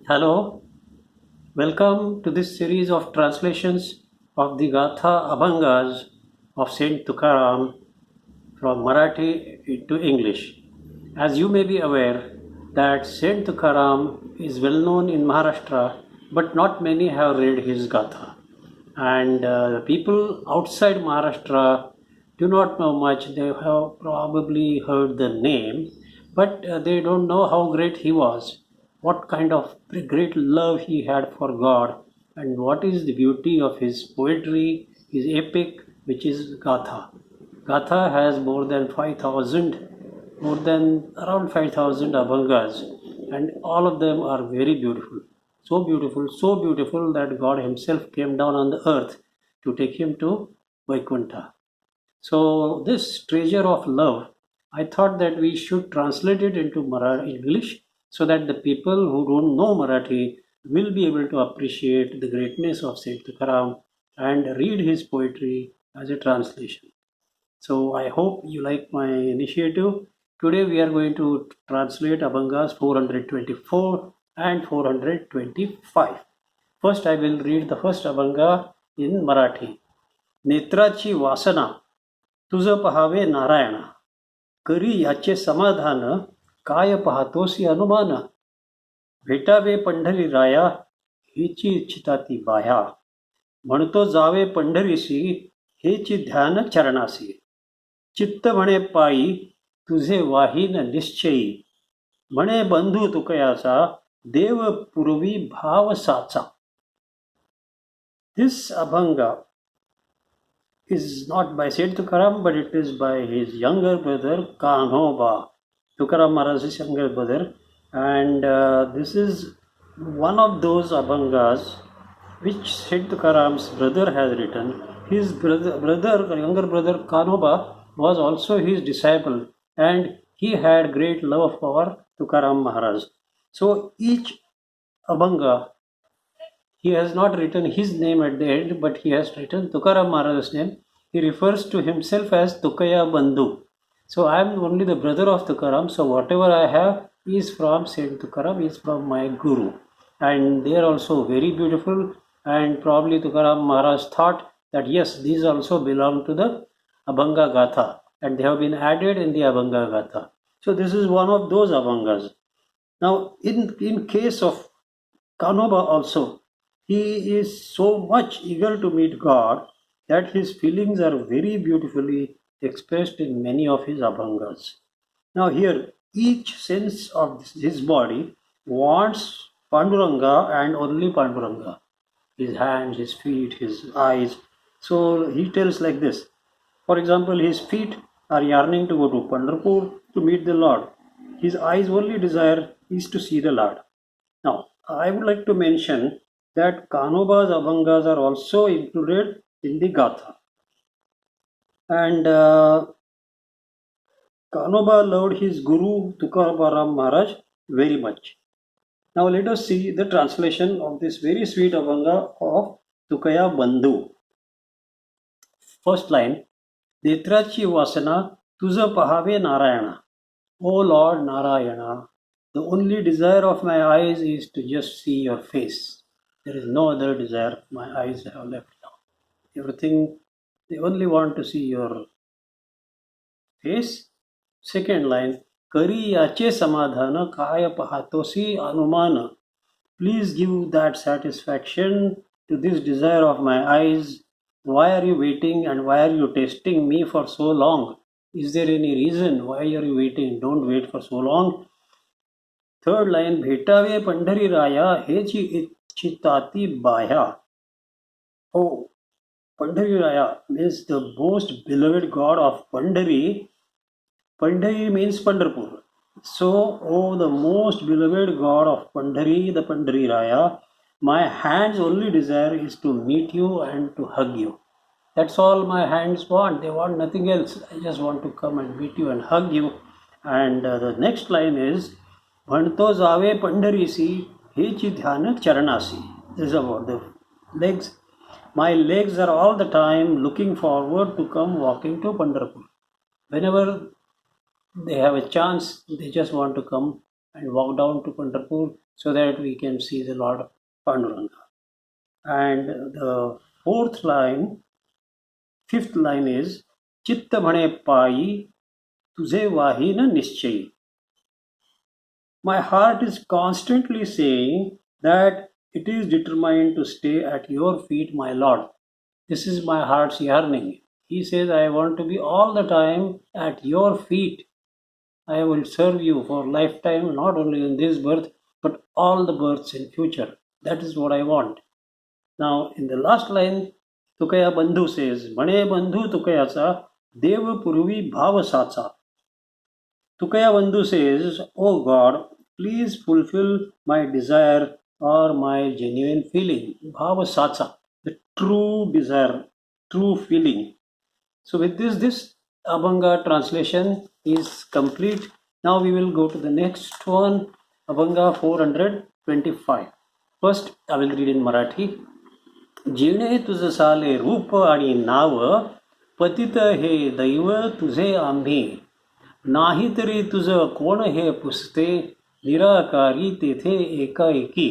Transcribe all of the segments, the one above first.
Hello, welcome to this series of translations of the Gatha Abhangas of Saint Tukaram from Marathi into English. As you may be aware that Saint Tukaram is well known in Maharashtra, but not many have read his Gatha. And people outside Maharashtra do not know much. They have probably heard the name, but they don't know how great he was, what kind of great love he had for God, and what is the beauty of his poetry, his epic, which is Gatha. Gatha has more than 5,000, more than around 5,000 abhangas, and all of them are very beautiful. So beautiful that God Himself came down on the earth to take him to Vaikuntha. So, this treasure of love, I thought that we should translate it into Marathi English so that the people who don't know Marathi will be able to appreciate the greatness of Saint Tukaram and read his poetry as a translation. So I hope you like my initiative. Today we are going to translate Abhangas 424 and 425. First I will read the first Abhanga in Marathi. नेत्राची वासना तुझ पहावे नारायणा करी याचे समाधान काय पाहतोसी अनुमान भेटावे पंढरी राया हिची इच्छिता ती बाह्या म्हणतो जावे पंढरीसी हेची ध्यान चरणासी चित्त म्हणे पायी तुझे वाहीन निश्चयी म्हणे बंधू तुकयाचा देव पूर्वी भाव साचा. This Abhanga is not by Saint Tukaram, but it is by his younger brother Kanhoba, Tukaram Maharaj's younger brother, and this is one of those Abhangas which Saint Tukaram's brother has written. His younger brother Kanhoba was also his disciple, and he had great love for Tukaram Maharaj. So each Abhanga, he has not written his name at the end, but he has written Tukaram Maharaj's name. He refers to himself as Tukaya Bandhu. So I am only the brother of Tukaram. So whatever I have is from Saint Tukaram, is from my Guru. And they are also very beautiful. And probably Tukaram Maharaj thought that yes, these also belong to the Abhanga Gatha. And they have been added in the Abhanga Gatha. So this is one of those Abhangas. Now in case of Kanoba also, he is so much eager to meet God that his feelings are very beautifully expressed in many of his abhangas. Now, here, each sense of his body wants Panduranga and only Panduranga, his hands, his feet, his eyes. So, he tells like this. For example, his feet are yearning to go to Pandharpur to meet the Lord. His eyes' only desire is to see the Lord. Now, I would like to mention that Kanoba's Abhangas are also included in the Gatha. And Kanoba loved his Guru Tukaram Maharaj very much. Now let us see the translation of this very sweet Abhanga of Tukaya Bandhu. First line, Netrachi Vasana Tuja Pahave Narayana. O Lord Narayana, the only desire of my eyes is to just see your face. There is no other desire my eyes have left now. Everything, they only want to see your face. Second line, Kari yache samadhana kaya pahatosi anumana. Please give that satisfaction to this desire of my eyes. Why are you waiting and why are you testing me for so long? Is there any reason why are you waiting? Don't wait for so long. Third line, Bhetave Pandhari Raya Hechi Ichitati Bhaya. Oh, Pandhari Raya means the most beloved god of Pandhari. Pandhari means Pandharpur. So, oh, the most beloved god of Pandhari, the Pandhari Raya, my hand's only desire is to meet you and to hug you. That's all my hands want. They want nothing else. I just want to come and meet you and hug you. And the next line is, Bhanto Zave Pandharisi Hechi Dhyana Charanasi. This is about the legs. My legs are all the time looking forward to come walking to Pandharpur. Whenever they have a chance, they just want to come and walk down to Pandharpur so that we can see the Lord Panduranga. And the fifth line is चित्त म्हणे पायी तुझे वाहीन निश्चयी. My heart is constantly saying that it is determined to stay at your feet, my Lord. This is my heart's yearning. He says, I want to be all the time at your feet. I will serve you for lifetime, not only in this birth, but all the births in future. That is what I want. Now, in the last line, Tukaya Bandhu says, Mane Bandhu Tukayacha Dev Purvi Bhavasacha. Tukaya Bandhu says, Oh God, please fulfill my desire or my genuine feeling. Bhavasacha, the true desire, true feeling. So with this Abhanga translation is complete. Now we will go to the next one, Abhanga 425. First, I will read in Marathi. जिणे तुझ साले रूप आणि नाव, पतित हे दैव तुझे आम्ही. नाही तरी तुझ कोण हे पुसते, निराकारी तेथे एकाएकी.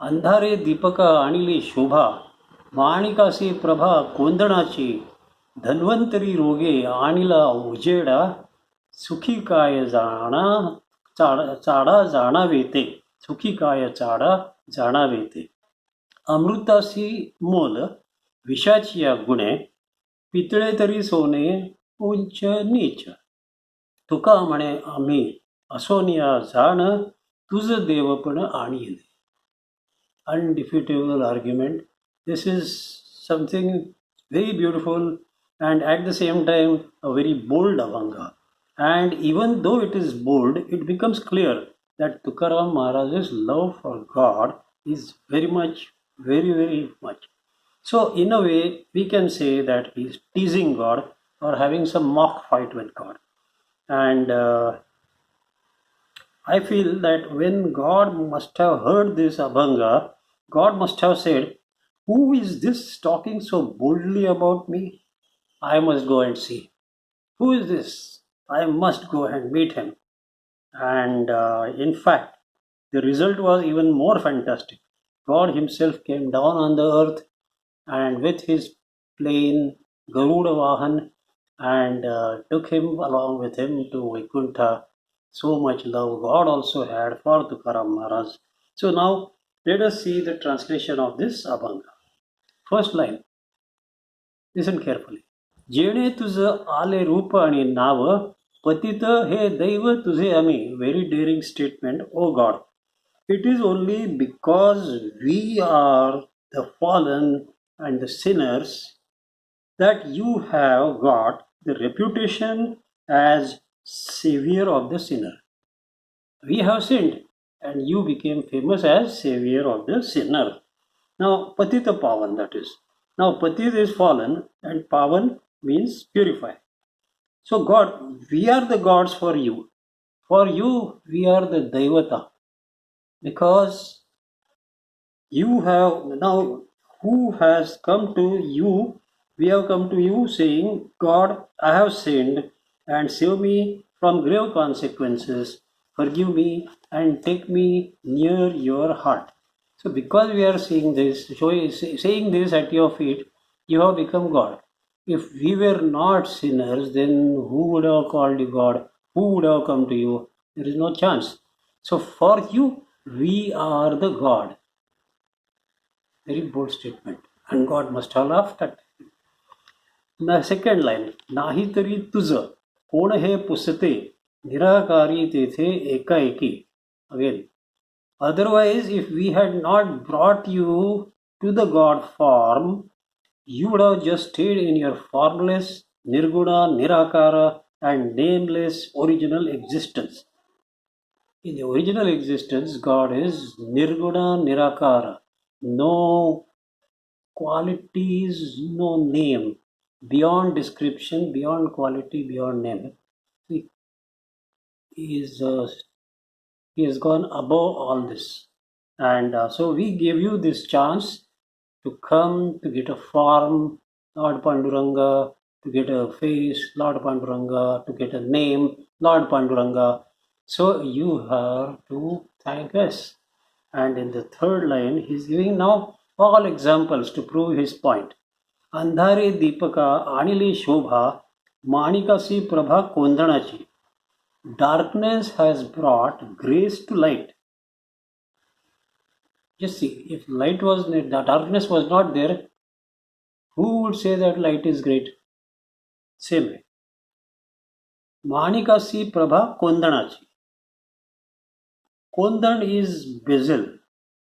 अंधारे दीपका आणिली शोभा, माणिकासी प्रभा कोंदणाची. धन्वंतरी रोगे आणिला उजेडा, सुखी काय जाणा चाडा जाणावे ते. सुखी काय चाडा जाणावे ते. अमृतासी मोल विषाची या गुणे, पितळे तरी सोने उंच नीच. तुका म्हणे आम्ही असोनिया जाण, तुझ देवपण आणील. Undefeatable argument. This is something very beautiful and at the same time a very bold Abhanga. And even though it is bold, it becomes clear that Tukaram Maharaj's love for God is very much. So in a way, we can say that he is teasing God or having some mock fight with God. And I feel that when God must have heard this Abhanga, God must have said, who is this talking so boldly about me? I must go and see. Who is this? I must go and meet him. And in fact, the result was even more fantastic. God himself came down on the earth and with his plane Garuda Vahan and took him along with him to Vaikuntha. So much love God also had for Tukaram Maharaj. So now let us see the translation of this Abhanga. First line. Listen carefully. जेणे तुझ आले रूप आणि नाव, पतित हे दैव तुझे आम्ही. Very daring statement, O God. It is only because we are the fallen and the sinners that you have got the reputation as savior of the sinner. We have sinned and you became famous as savior of the sinner. Now, Patita Pavan, that is. Now, Patit is fallen and Pavan means purify. So, God, we are the gods for you. For you, we are the Daivata. Because you have now, who has come to you? We have come to you saying, God, I have sinned and save me from grave consequences. Forgive me and take me near your heart. So, because we are saying this at your feet, you have become God. If we were not sinners, then who would have called you God? Who would have come to you? There is no chance. So, for you, we are the God. Very bold statement. And God must have laughed at it. The second line, Nahi tari tuza, कोण हे पुसते, निराकारी तेथे एकाएकी. Again, otherwise, if we had not brought you to the God form, you would have just stayed in your formless, nirguna, nirakara, and nameless original existence. In the original existence, God is nirguna, nirakara. No qualities, no name, beyond description, beyond quality, beyond name. He has gone above all this. And so we give you this chance to come, to get a form, Lord Panduranga, to get a face, Lord Panduranga, to get a name, Lord Panduranga. So you have to thank us. And in the third line, he's giving now all examples to prove his point. Andhare Dipka आणिली Shobha माणिकासी Prabha कोंदणाची. Darkness has brought grace to light. Just see, if the darkness was not there, who would say that light is great? Same way. Manikasi Prabha Kondanachi. Kondan is bezel,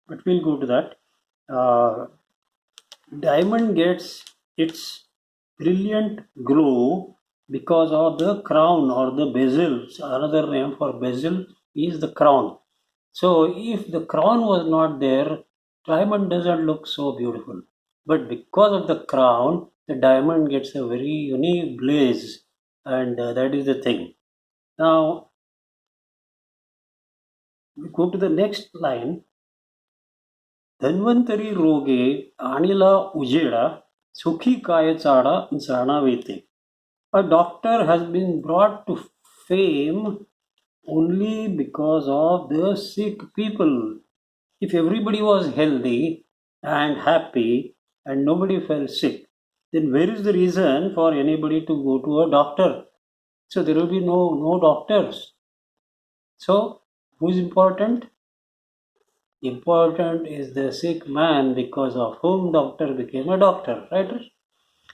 but we'll go to that. Diamond gets its brilliant glow because of the crown or the bezel. Another name for bezel is the crown. So if the crown was not there, diamond doesn't look so beautiful. But because of the crown, the diamond gets a very unique blaze, and that is the thing. Now we go to the next line. Dhanvantari रोगे आणिला उजेडा सुखी काय चाडा जाणावेते. A doctor has been brought to fame only because of the sick people. If everybody was healthy and happy and nobody fell sick, then where is the reason for anybody to go to a doctor? So there will be no doctors. So who is important? Important is the sick man because of whom doctor became a doctor, right?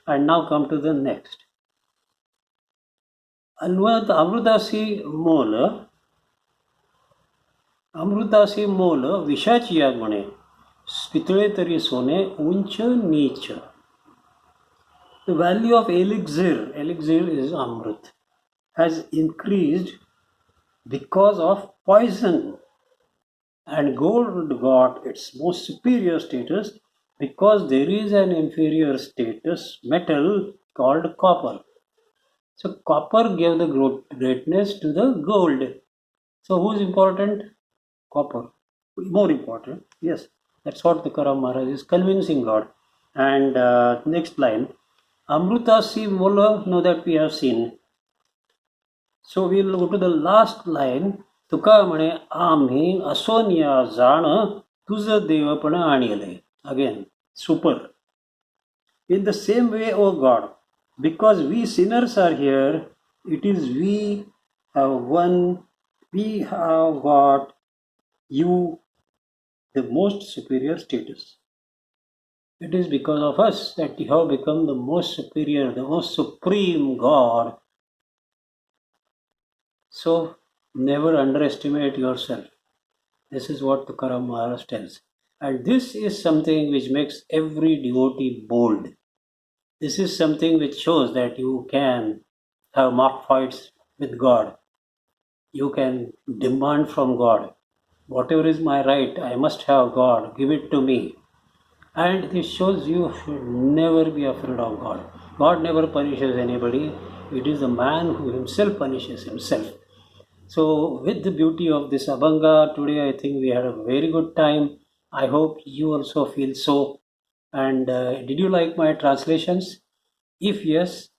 And now come to the next. अमृतासी मोल विषाची या म्हणे पितळे तरी सोने उंच नीच. The value of elixir is amrit, has increased because of poison, and gold got its most superior status because there is an inferior status metal called copper. So copper gave the greatness to the gold. So who is important? Copper. More important. Yes, that's what the Tukaram Maharaj is convincing God. And next line, Amrutasi Mola, know that we have seen. So we'll go to the last line. तुका म्हणे आम्ही असोनिया जाण तुझ देवपण आणले. Again, super. In the same way, O God, because we sinners are here, it is we have got you the most superior status. It is because of us that you have become the most superior, the most supreme God. So never underestimate yourself. This is what Tukaram Maharaj tells. And this is something which makes every devotee bold. This is something which shows that you can have mock fights with God. You can demand from God, whatever is my right, I must have God, give it to me. And this shows you should never be afraid of God. God never punishes anybody. It is the man who himself punishes himself. So with the beauty of this Abhanga, today I think we had a very good time. I hope you also feel so. And did you like my translations? If yes,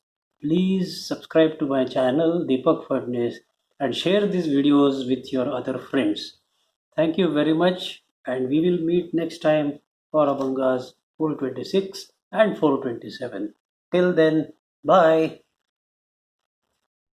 please subscribe to my channel Deepak Fadnis and share these videos with your other friends. Thank you very much, and we will meet next time for Abhangas 426 and 427. Till then, bye.